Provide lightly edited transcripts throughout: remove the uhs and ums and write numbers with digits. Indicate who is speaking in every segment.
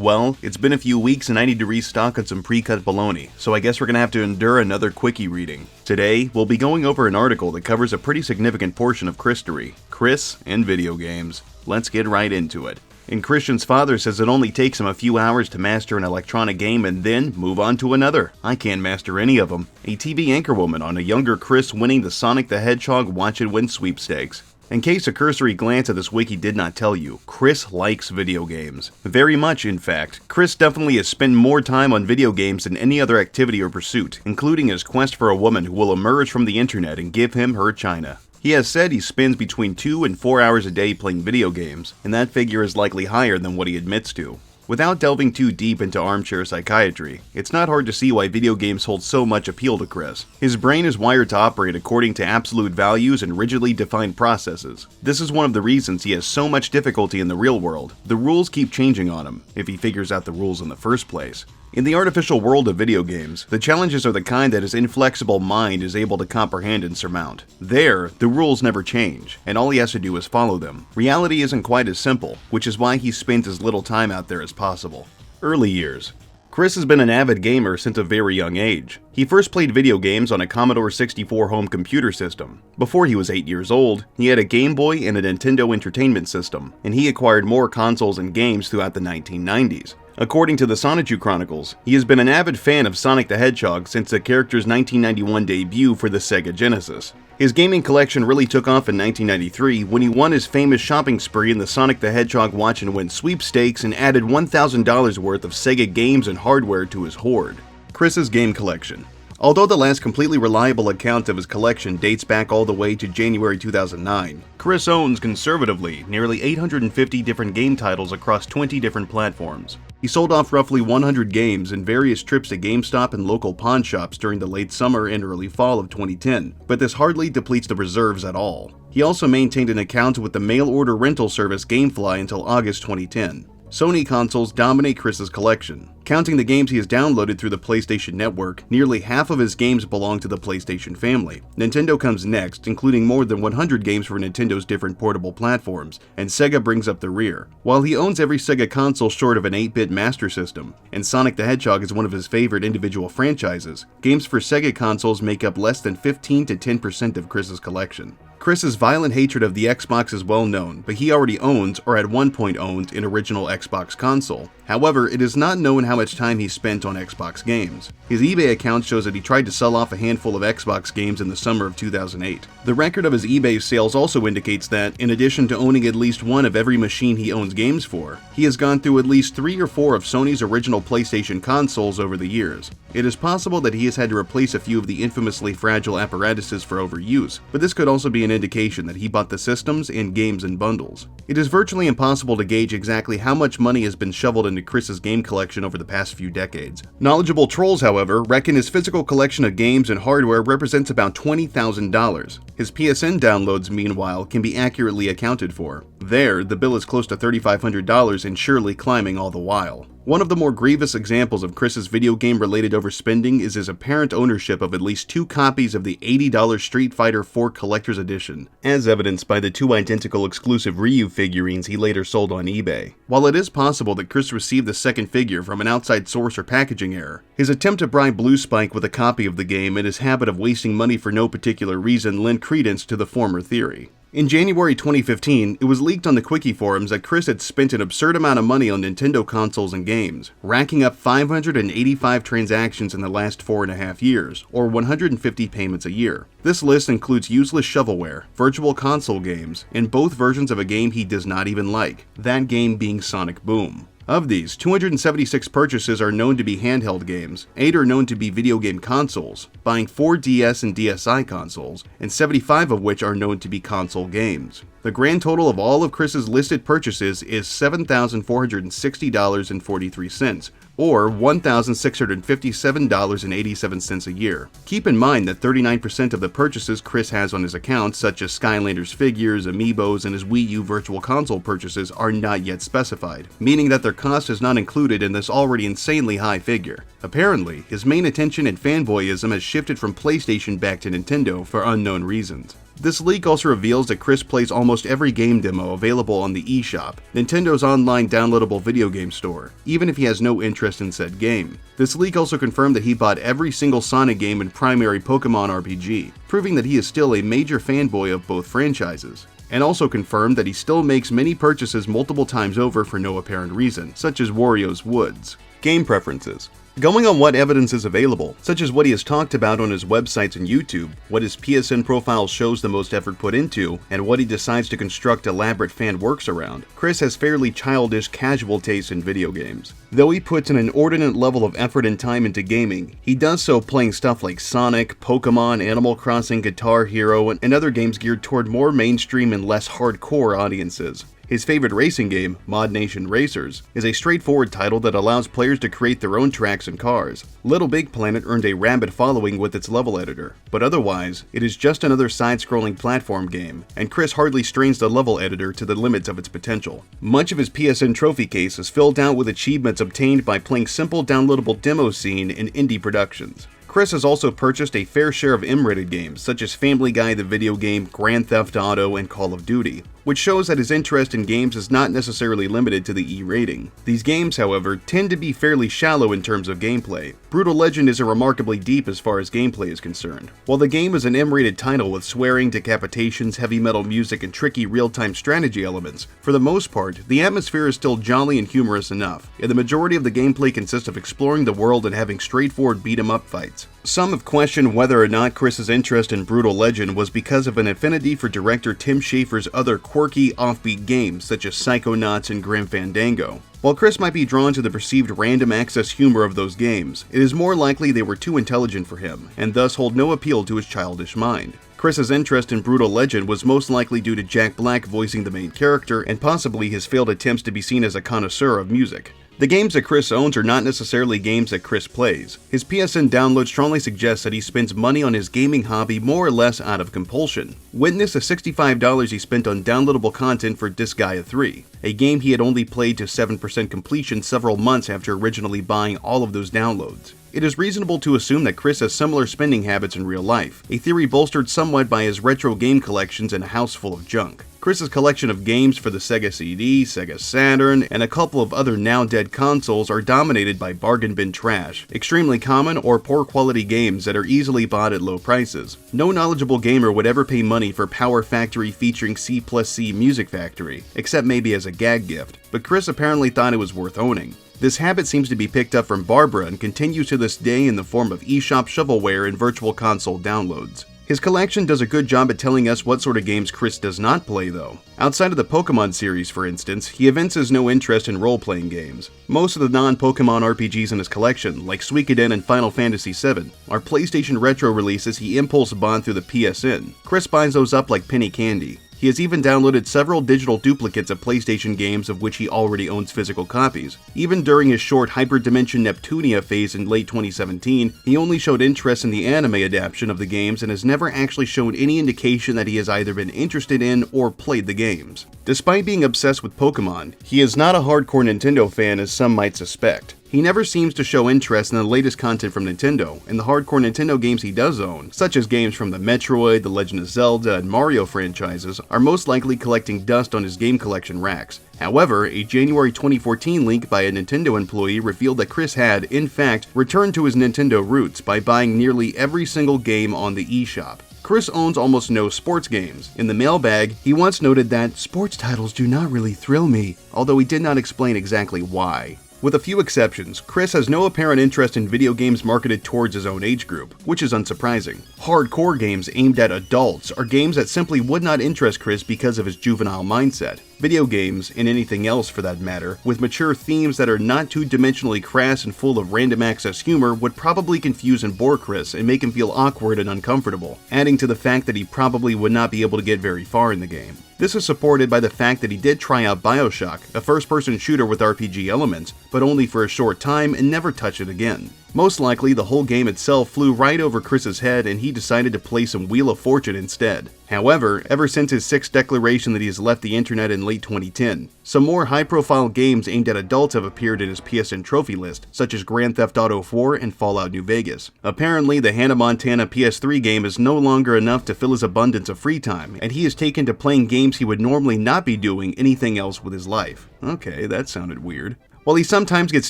Speaker 1: Well, it's been a few weeks and I need to restock on some pre-cut bologna, so I guess we're gonna have to endure another quickie reading. Today, we'll be going over an article that covers a pretty significant portion of Christory, Chris and video games. Let's get right into it. And Christian's father says it only takes him a few hours to master an electronic game and then move on to another. I can't master any of them. A TV anchorwoman on a younger Chris winning the Sonic the Hedgehog Watch and Win sweepstakes. In case a cursory glance at this wiki did not tell you, Chris likes video games. Very much, in fact. Chris definitely has spent more time on video games than any other activity or pursuit, including his quest for a woman who will emerge from the internet and give him her china. He has said he spends between 2 and 4 hours a day playing video games, and that figure is likely higher than what he admits to. Without delving too deep into armchair psychiatry, it's not hard to see why video games hold so much appeal to Chris. His brain is wired to operate according to absolute values and rigidly defined processes. This is one of the reasons he has so much difficulty in the real world. The rules keep changing on him, if he figures out the rules in the first place. In the artificial world of video games, the challenges are the kind that his inflexible mind is able to comprehend and surmount. There, the rules never change, and all he has to do is follow them. Reality isn't quite as simple, which is why he spends as little time out there as possible. Early years. Chris has been an avid gamer since a very young age. He first played video games on a Commodore 64 home computer system. Before he was 8 years old, he had a Game Boy and a Nintendo Entertainment System, and he acquired more consoles and games throughout the 1990s. According to the Sonichu Chronicles, he has been an avid fan of Sonic the Hedgehog since the character's 1991 debut for the Sega Genesis. His gaming collection really took off in 1993 when he won his famous shopping spree in the Sonic the Hedgehog Watch and Win sweepstakes and added $1,000 worth of Sega games and hardware to his hoard. Chris's game collection. Although the last completely reliable account of his collection dates back all the way to January 2009, Chris owns, conservatively, nearly 850 different game titles across 20 different platforms. He sold off roughly 100 games in various trips to GameStop and local pawn shops during the late summer and early fall of 2010, but this hardly depletes the reserves at all. He also maintained an account with the mail-order rental service GameFly until August 2010. Sony consoles dominate Chris's collection. Counting the games he has downloaded through the PlayStation Network, nearly half of his games belong to the PlayStation family. Nintendo comes next, including more than 100 games for Nintendo's different portable platforms, and Sega brings up the rear. While he owns every Sega console short of an 8-bit Master System, and Sonic the Hedgehog is one of his favorite individual franchises, games for Sega consoles make up less than 15 to 10% of Chris's collection. Chris's violent hatred of the Xbox is well known, but he already owns, or at one point owned, an original Xbox console. However, it is not known how much time he spent on Xbox games. His eBay account shows that he tried to sell off a handful of Xbox games in the summer of 2008. The record of his eBay sales also indicates that, in addition to owning at least one of every machine he owns games for, he has gone through at least 3 or 4 of Sony's original PlayStation consoles over the years. It is possible that he has had to replace a few of the infamously fragile apparatuses for overuse, but this could also be an indication that he bought the systems and games in bundles. It is virtually impossible to gauge exactly how much money has been shoveled into Chris's game collection over the past few decades. Knowledgeable trolls, however, reckon his physical collection of games and hardware represents about $20,000. His PSN downloads, meanwhile, can be accurately accounted for. There, the bill is close to $3,500 and surely climbing all the while. One of the more grievous examples of Chris's video game-related overspending is his apparent ownership of at least 2 copies of the $80 Street Fighter IV Collector's Edition, as evidenced by the 2 identical exclusive Ryu figurines he later sold on eBay. While it is possible that Chris received the second figure from an outside source or packaging error, his attempt to bribe Blue Spike with a copy of the game and his habit of wasting money for no particular reason lend credence to the former theory. In January 2015, it was leaked on the Quickie forums that Chris had spent an absurd amount of money on Nintendo consoles and games, racking up 585 transactions in the last 4.5 years, or 150 payments a year. This list includes useless shovelware, virtual console games, and both versions of a game he does not even like, that game being Sonic Boom. Of these, 276 purchases are known to be handheld games, 8 are known to be video game consoles, buying 4 DS and DSi consoles, and 75 of which are known to be console games. The grand total of all of Chris's listed purchases is $7,460.43, or $1,657.87 a year. Keep in mind that 39% of the purchases Chris has on his account, such as Skylanders figures, amiibos, and his Wii U Virtual Console purchases, are not yet specified, meaning that their cost is not included in this already insanely high figure. Apparently, his main attention and fanboyism has shifted from PlayStation back to Nintendo for unknown reasons. This leak also reveals that Chris plays almost every game demo available on the eShop, Nintendo's online downloadable video game store, even if he has no interest in said game. This leak also confirmed that he bought every single Sonic game and primary Pokémon RPG, proving that he is still a major fanboy of both franchises, and also confirmed that he still makes many purchases multiple times over for no apparent reason, such as Wario's Woods. Game preferences. Going on what evidence is available, such as what he has talked about on his websites and YouTube, what his PSN profile shows the most effort put into, and what he decides to construct elaborate fan works around, Chris has fairly childish, casual taste in video games. Though he puts an inordinate level of effort and time into gaming, he does so playing stuff like Sonic, Pokémon, Animal Crossing, Guitar Hero, and other games geared toward more mainstream and less hardcore audiences. His favorite racing game, Mod Nation Racers, is a straightforward title that allows players to create their own tracks and cars. Little Big Planet earned a rabid following with its level editor, but otherwise, it is just another side-scrolling platform game, and Chris hardly strains the level editor to the limits of its potential. Much of his PSN trophy case is filled out with achievements obtained by playing simple downloadable demo scene in indie productions. Chris has also purchased a fair share of M-rated games, such as Family Guy the video game, Grand Theft Auto, and Call of Duty, which shows that his interest in games is not necessarily limited to the E rating. These games, however, tend to be fairly shallow in terms of gameplay. Brutal Legend isn't remarkably deep as far as gameplay is concerned. While the game is an M-rated title with swearing, decapitations, heavy metal music, and tricky real-time strategy elements, for the most part, the atmosphere is still jolly and humorous enough, and the majority of the gameplay consists of exploring the world and having straightforward beat-em-up fights. Some have questioned whether or not Chris's interest in Brutal Legend was because of an affinity for director Tim Schafer's other quirky, offbeat games such as Psychonauts and Grim Fandango. While Chris might be drawn to the perceived random access humor of those games, it is more likely they were too intelligent for him, and thus hold no appeal to his childish mind. Chris's interest in Brutal Legend was most likely due to Jack Black voicing the main character and possibly his failed attempts to be seen as a connoisseur of music. The games that Chris owns are not necessarily games that Chris plays. His PSN download strongly suggests that he spends money on his gaming hobby more or less out of compulsion. Witness the $65 he spent on downloadable content for Disgaea 3, a game he had only played to 7% completion several months after originally buying all of those downloads. It is reasonable to assume that Chris has similar spending habits in real life, a theory bolstered somewhat by his retro game collections and a house full of junk. Chris's collection of games for the Sega CD, Sega Saturn, and a couple of other now-dead consoles are dominated by bargain bin trash, extremely common or poor quality games that are easily bought at low prices. No knowledgeable gamer would ever pay money for Power Factory featuring C+C Music Factory, except maybe as a gag gift, but Chris apparently thought it was worth owning. This habit seems to be picked up from Barbara and continues to this day in the form of eShop shovelware and virtual console downloads. His collection does a good job at telling us what sort of games Chris does not play though. Outside of the Pokémon series, for instance, he evinces no interest in role-playing games. Most of the non-Pokémon RPGs in his collection, like Suikoden and Final Fantasy VII, are PlayStation Retro releases he impulse bought through the PSN. Chris buys those up like penny candy. He has even downloaded several digital duplicates of PlayStation games of which he already owns physical copies. Even during his short Hyperdimension Neptunia phase in late 2017, he only showed interest in the anime adaptation of the games and has never actually shown any indication that he has either been interested in or played the games. Despite being obsessed with Pokémon, he is not a hardcore Nintendo fan as some might suspect. He never seems to show interest in the latest content from Nintendo, and the hardcore Nintendo games he does own, such as games from the Metroid, The Legend of Zelda, and Mario franchises, are most likely collecting dust on his game collection racks. However, a January 2014 leak by a Nintendo employee revealed that Chris had, in fact, returned to his Nintendo roots by buying nearly every single game on the eShop. Chris owns almost no sports games. In the mailbag, he once noted that sports titles do not really thrill me, although he did not explain exactly why. With a few exceptions, Chris has no apparent interest in video games marketed towards his own age group, which is unsurprising. Hardcore games aimed at adults are games that simply would not interest Chris because of his juvenile mindset. Video games, and anything else for that matter, with mature themes that are not too dimensionally crass and full of random access humor would probably confuse and bore Chris and make him feel awkward and uncomfortable, adding to the fact that he probably would not be able to get very far in the game. This is supported by the fact that he did try out BioShock, a first-person shooter with RPG elements, but only for a short time and never touched it again. Most likely, the whole game itself flew right over Chris's head and he decided to play some Wheel of Fortune instead. However, ever since his 6th declaration that he has left the internet in late 2010, some more high-profile games aimed at adults have appeared in his PSN trophy list, such as Grand Theft Auto 4 and Fallout New Vegas. Apparently, the Hannah Montana PS3 game is no longer enough to fill his abundance of free time, and he is taken to playing games he would normally not be doing anything else with his life. Okay, that sounded weird. While he sometimes gets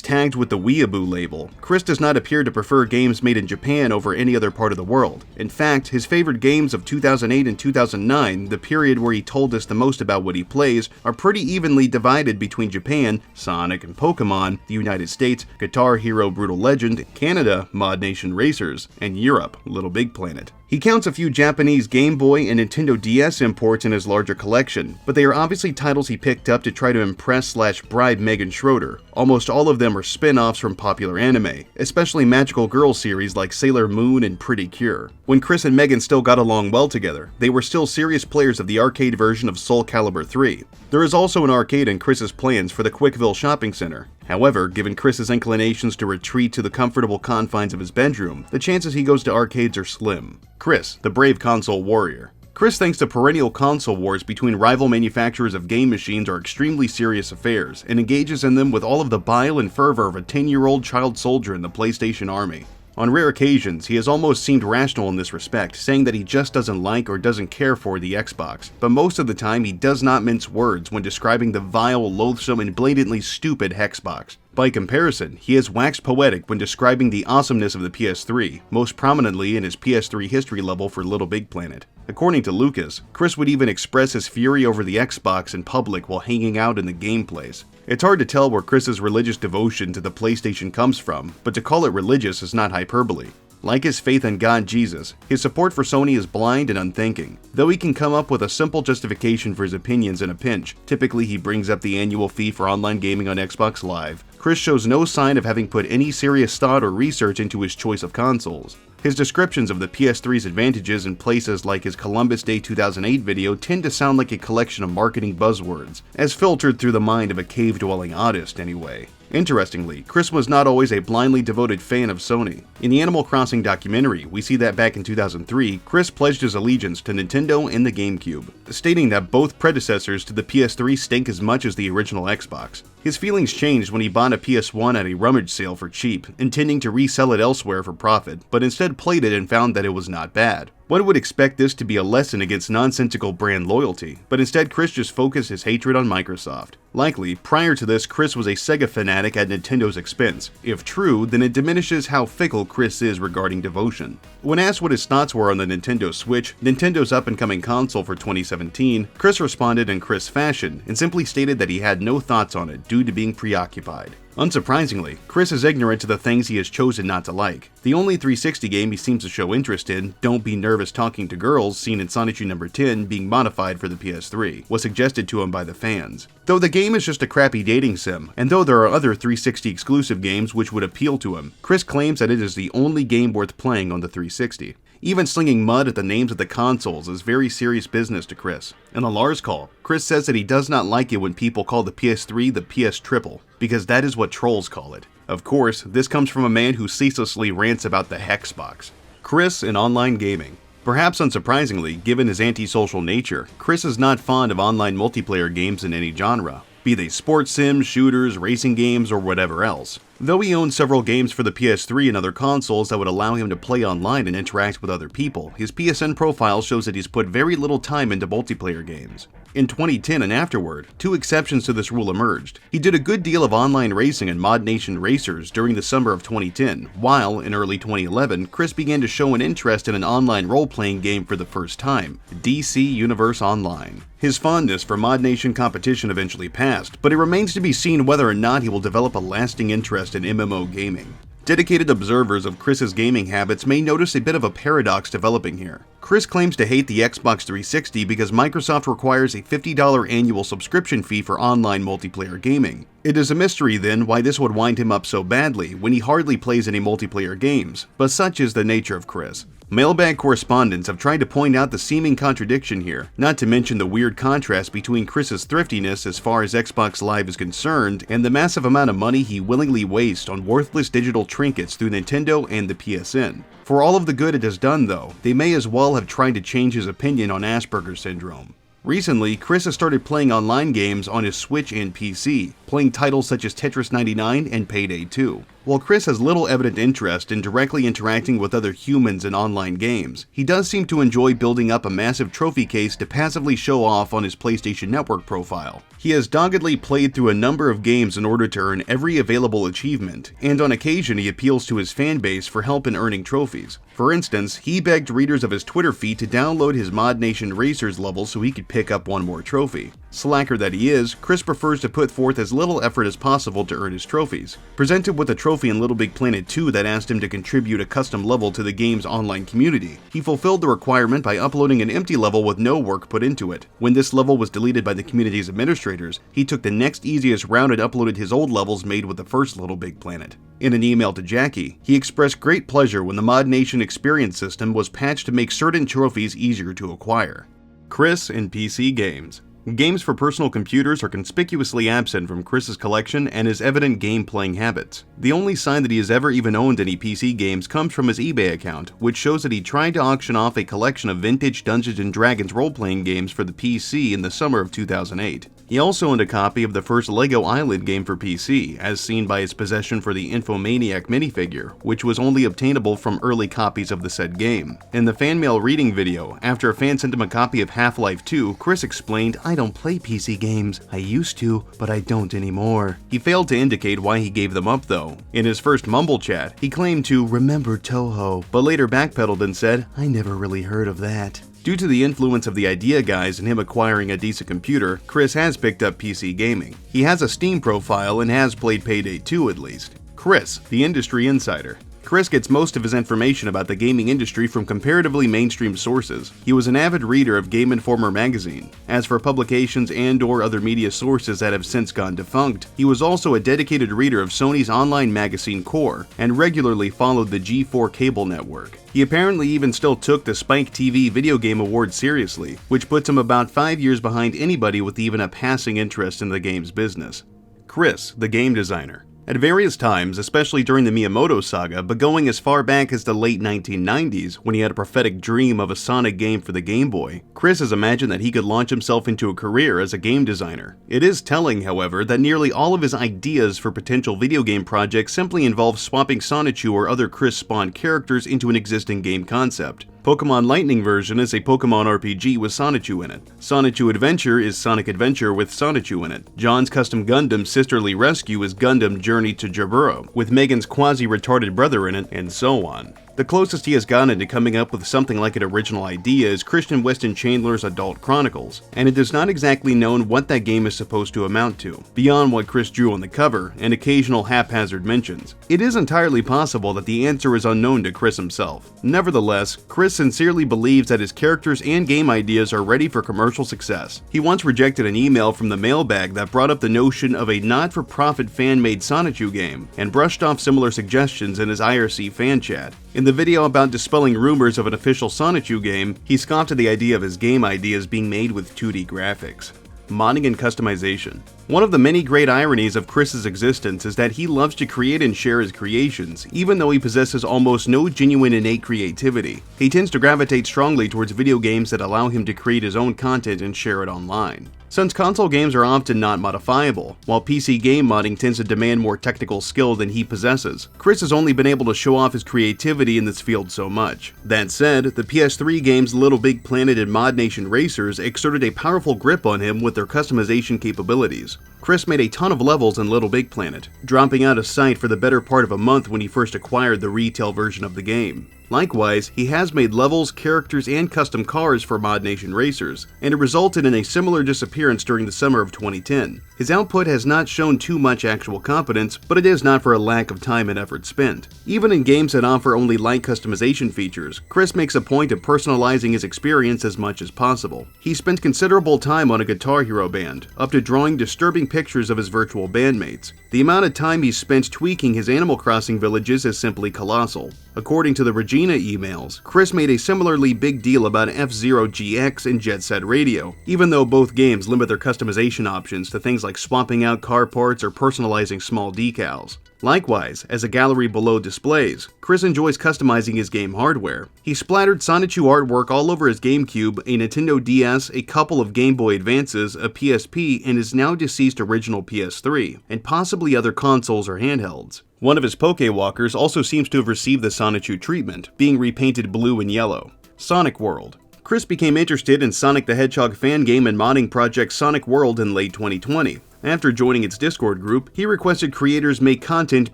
Speaker 1: tagged with the Weeaboo label, Chris does not appear to prefer games made in Japan over any other part of the world. In fact, his favorite games of 2008 and 2009, the period where he told us the most about what he plays, are pretty evenly divided between Japan, Sonic and Pokémon, the United States, Guitar Hero Brutal Legend, Canada, Mod Nation Racers, and Europe, Little Big Planet. He counts a few Japanese Game Boy and Nintendo DS imports in his larger collection, but they are obviously titles he picked up to try to impress/bribe Megan Schroeder. Almost all of them are spin-offs from popular anime, especially magical girl series like Sailor Moon and Pretty Cure. When Chris and Megan still got along well together, they were still serious players of the arcade version of Soul Calibur 3. There is also an arcade in Chris's plans for the Quickville Shopping Center. However, given Chris's inclinations to retreat to the comfortable confines of his bedroom, the chances he goes to arcades are slim. Chris, the brave console warrior. Chris thinks the perennial console wars between rival manufacturers of game machines are extremely serious affairs, and engages in them with all of the bile and fervor of a 10-year-old child soldier in the PlayStation army. On rare occasions, he has almost seemed rational in this respect, saying that he just doesn't like or doesn't care for the Xbox, but most of the time he does not mince words when describing the vile, loathsome, and blatantly stupid Hexbox. By comparison, he has waxed poetic when describing the awesomeness of the PS3, most prominently in his PS3 history level for Little Big Planet. According to Lucas, Chris would even express his fury over the Xbox in public while hanging out in the gameplays. It's hard to tell where Chris's religious devotion to the PlayStation comes from, but to call it religious is not hyperbole. Like his faith in God Jesus, his support for Sony is blind and unthinking. Though he can come up with a simple justification for his opinions in a pinch, typically he brings up the annual fee for online gaming on Xbox Live, Chris shows no sign of having put any serious thought or research into his choice of consoles. His descriptions of the PS3's advantages in places like his Columbus Day 2008 video tend to sound like a collection of marketing buzzwords, as filtered through the mind of a cave-dwelling artist anyway. Interestingly, Chris was not always a blindly devoted fan of Sony. In the Animal Crossing documentary, we see that back in 2003, Chris pledged his allegiance to Nintendo and the GameCube, stating that both predecessors to the PS3 stink as much as the original Xbox. His feelings changed when he bought a PS1 at a rummage sale for cheap, intending to resell it elsewhere for profit, but instead played it and found that it was not bad. One would expect this to be a lesson against nonsensical brand loyalty, but instead Chris just focused his hatred on Microsoft. Likely, prior to this, Chris was a Sega fanatic at Nintendo's expense. If true, then it diminishes how fickle Chris is regarding devotion. When asked what his thoughts were on the Nintendo Switch, Nintendo's up-and-coming console for 2017, Chris responded in Chris fashion and simply stated that he had no thoughts on it due to being preoccupied. Unsurprisingly, Chris is ignorant to the things he has chosen not to like. The only 360 game he seems to show interest in, Don't Be Nervous Talking to Girls, seen in Sonichu number 10 being modified for the PS3, was suggested to him by the fans. Though the game is just a crappy dating sim, and though there are other 360 exclusive games which would appeal to him, Chris claims that it is the only game worth playing on the 360. Even slinging mud at the names of the consoles is very serious business to Chris. In a Lars call, Chris says that he does not like it when people call the PS3 the PS Triple, because that is what trolls call it. Of course, this comes from a man who ceaselessly rants about the Hexbox. Chris in online gaming. Perhaps unsurprisingly, given his antisocial nature, Chris is not fond of online multiplayer games in any genre, be they sports sims, shooters, racing games, or whatever else. Though he owns several games for the PS3 and other consoles that would allow him to play online and interact with other people, his PSN profile shows that he's put very little time into multiplayer games. In 2010 and afterward, two exceptions to this rule emerged. He did a good deal of online racing in Mod Nation Racers during the summer of 2010, while, in early 2011, Chris began to show an interest in an online role-playing game for the first time, DC Universe Online. His fondness for Mod Nation competition eventually passed, but it remains to be seen whether or not he will develop a lasting interest in MMO gaming. Dedicated observers of Chris's gaming habits may notice a bit of a paradox developing here. Chris claims to hate the Xbox 360 because Microsoft requires a $50 annual subscription fee for online multiplayer gaming. It is a mystery then why this would wind him up so badly when he hardly plays any multiplayer games, but such is the nature of Chris. Mailbag correspondents have tried to point out the seeming contradiction here, not to mention the weird contrast between Chris's thriftiness as far as Xbox Live is concerned and the massive amount of money he willingly wastes on worthless digital trinkets through Nintendo and the PSN. For all of the good it has done though, they may as well have tried to change his opinion on Asperger's syndrome. Recently, Chris has started playing online games on his Switch and PC, playing titles such as Tetris 99 and Payday 2. While Chris has little evident interest in directly interacting with other humans in online games, he does seem to enjoy building up a massive trophy case to passively show off on his PlayStation Network profile. He has doggedly played through a number of games in order to earn every available achievement, and on occasion he appeals to his fanbase for help in earning trophies. For instance, he begged readers of his Twitter feed to download his Mod Nation Racers level so he could pick up one more trophy. Slacker that he is, Chris prefers to put forth as little effort as possible to earn his trophies. Presented with a trophy in Little Big Planet 2 that asked him to contribute a custom level to the game's online community, he fulfilled the requirement by uploading an empty level with no work put into it. When this level was deleted by the community's administrators, he took the next easiest route and uploaded his old levels made with the first Little Big Planet. In an email to Jackie, he expressed great pleasure when the Mod Nation experience system was patched to make certain trophies easier to acquire. Chris in PC games. Games for personal computers are conspicuously absent from Chris's collection and his evident game-playing habits. The only sign that he has ever even owned any PC games comes from his eBay account, which shows that he tried to auction off a collection of vintage Dungeons & Dragons role-playing games for the PC in the summer of 2008. He also owned a copy of the first LEGO Island game for PC, as seen by his possession for the Infomaniac minifigure, which was only obtainable from early copies of the said game. In the fan mail reading video, after a fan sent him a copy of Half-Life 2, Chris explained, "I don't play PC games. I used to, but I don't anymore." He failed to indicate why he gave them up though. In his first Mumble chat, he claimed to remember Toho, but later backpedaled and said, "I never really heard of that." Due to the influence of the Idea guys and him acquiring a decent computer, Chris has picked up PC gaming. He has a Steam profile and has played Payday 2 at least. Chris, the industry insider. Chris gets most of his information about the gaming industry from comparatively mainstream sources. He was an avid reader of Game Informer magazine. As for publications and/or other media sources that have since gone defunct, he was also a dedicated reader of Sony's online magazine Core and regularly followed the G4 cable network. He apparently even still took the Spike TV Video Game Award seriously, which puts him about 5 years behind anybody with even a passing interest in the game's business. Chris, the game designer. At various times, especially during the Miyamoto saga, but going as far back as the late 1990s, when he had a prophetic dream of a Sonic game for the Game Boy, Chris has imagined that he could launch himself into a career as a game designer. It is telling, however, that nearly all of his ideas for potential video game projects simply involve swapping Sonichu or other Chris-spawned characters into an existing game concept. Pokémon Lightning version is a Pokémon RPG with Sonichu in it. Sonichu Adventure is Sonic Adventure with Sonichu in it. John's Custom Gundam Sisterly Rescue is Gundam Journey to Jaburo, with Megan's quasi-retarded brother in it, and so on. The closest he has gotten to coming up with something like an original idea is Christian Weston Chandler's Adult Chronicles, and it is not exactly known what that game is supposed to amount to, beyond what Chris drew on the cover and occasional haphazard mentions. It is entirely possible that the answer is unknown to Chris himself. Nevertheless, Chris sincerely believes that his characters and game ideas are ready for commercial success. He once rejected an email from the mailbag that brought up the notion of a not-for-profit fan-made Sonichu game, and brushed off similar suggestions in his IRC fan chat. In the video about dispelling rumors of an official Sonichu game, he scoffed at the idea of his game ideas being made with 2D graphics. Modding and customization. One of the many great ironies of Chris's existence is that he loves to create and share his creations, even though he possesses almost no genuine innate creativity. He tends to gravitate strongly towards video games that allow him to create his own content and share it online. Since console games are often not modifiable, while PC game modding tends to demand more technical skill than he possesses, Chris has only been able to show off his creativity in this field so much. That said, the PS3 games Little Big Planet and Mod Nation Racers exerted a powerful grip on him with their customization capabilities. Chris made a ton of levels in Little Big Planet, dropping out of sight for the better part of a month when he first acquired the retail version of the game. Likewise, he has made levels, characters, and custom cars for Mod Nation racers, and it resulted in a similar disappearance during the summer of 2010. His output has not shown too much actual competence, but it is not for a lack of time and effort spent. Even in games that offer only light customization features, Chris makes a point of personalizing his experience as much as possible. He spent considerable time on a Guitar Hero band, up to drawing disturbing pictures of his virtual bandmates. The amount of time he spent tweaking his Animal Crossing villages is simply colossal. According to the Regina emails, Chris made a similarly big deal about F-Zero GX and Jet Set Radio, even though both games limit their customization options to things like swapping out car parts or personalizing small decals. Likewise, as a gallery below displays, Chris enjoys customizing his game hardware. He splattered Sonichu artwork all over his GameCube, a Nintendo DS, a couple of Game Boy Advances, a PSP, and his now deceased original PS3, and possibly other consoles or handhelds. One of his Pokewalkers also seems to have received the Sonichu treatment, being repainted blue and yellow. Sonic World. Chris became interested in Sonic the Hedgehog fan game and modding project Sonic World in late 2020. After joining its Discord group, he requested creators make content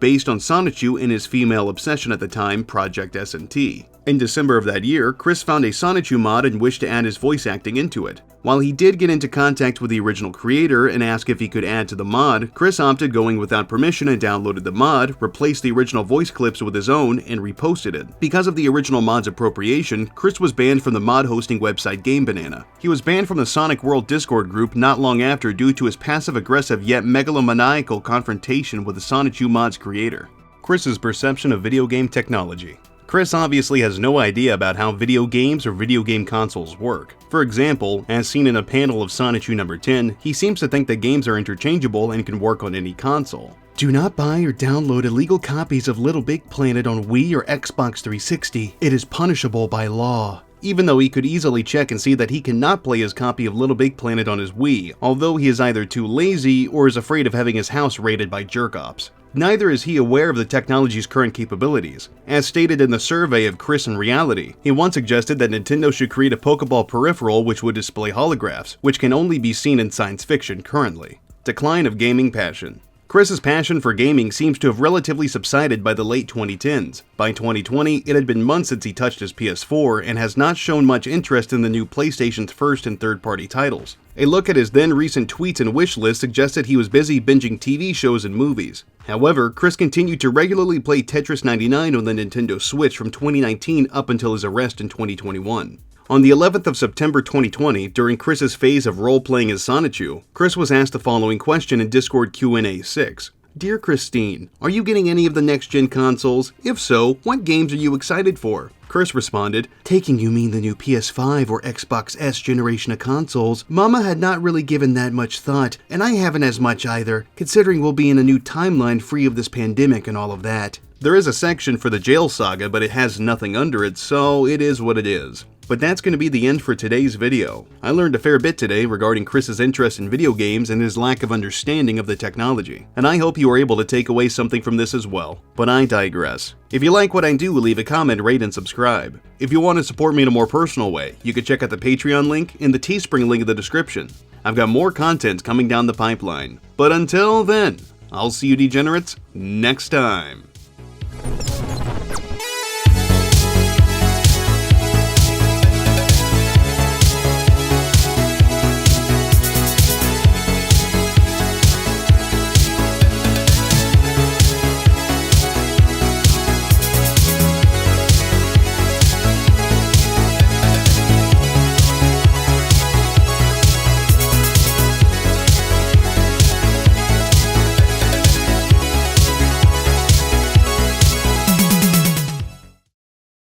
Speaker 1: based on Sonichu and his female obsession at the time, Project S&T. In December of that year, Chris found a Sonichu mod and wished to add his voice acting into it. While he did get into contact with the original creator and ask if he could add to the mod, Chris opted going without permission and downloaded the mod, replaced the original voice clips with his own, and reposted it. Because of the original mod's appropriation, Chris was banned from the mod hosting website Game Banana. He was banned from the Sonic World Discord group not long after due to his passive-aggressive yet megalomaniacal confrontation with the Sonichu mod's creator. Chris's perception of video game technology. Chris obviously has no idea about how video games or video game consoles work. For example, as seen in a panel of Sonichu number 10, he seems to think that games are interchangeable and can work on any console. Do not buy or download illegal copies of Little Big Planet on Wii or Xbox 360. It is punishable by law. Even though he could easily check and see that he cannot play his copy of Little Big Planet on his Wii, although he is either too lazy or is afraid of having his house raided by jerk-offs. Neither is he aware of the technology's current capabilities. As stated in the survey of Chris in Reality, he once suggested that Nintendo should create a Pokeball peripheral which would display holographs, which can only be seen in science fiction currently. Decline of gaming passion. Chris's passion for gaming seems to have relatively subsided by the late 2010s. By 2020, it had been months since he touched his PS4 and has not shown much interest in the new PlayStation's first and third-party titles. A look at his then recent tweets and wish list suggested he was busy binging TV shows and movies. However, Chris continued to regularly play Tetris 99 on the Nintendo Switch from 2019 up until his arrest in 2021. On the 11th of September 2020, during Chris's phase of role-playing as Sonichu, Chris was asked the following question in Discord Q&A 6. Dear Christine, are you getting any of the next-gen consoles? If so, what games are you excited for? Chris responded, taking you mean the new PS5 or Xbox S generation of consoles. Mama had not really given that much thought, and I haven't as much either, considering we'll be in a new timeline free of this pandemic and all of that. There is a section for the jail saga, but it has nothing under it, so it is what it is. But that's going to be the end for today's video. I learned a fair bit today regarding Chris's interest in video games and his lack of understanding of the technology, and I hope you were able to take away something from this as well. But I digress. If you like what I do, leave a comment, rate, and subscribe. If you want to support me in a more personal way, you can check out the Patreon link and the Teespring link in the description. I've got more content coming down the pipeline. But until then, I'll see you degenerates next time.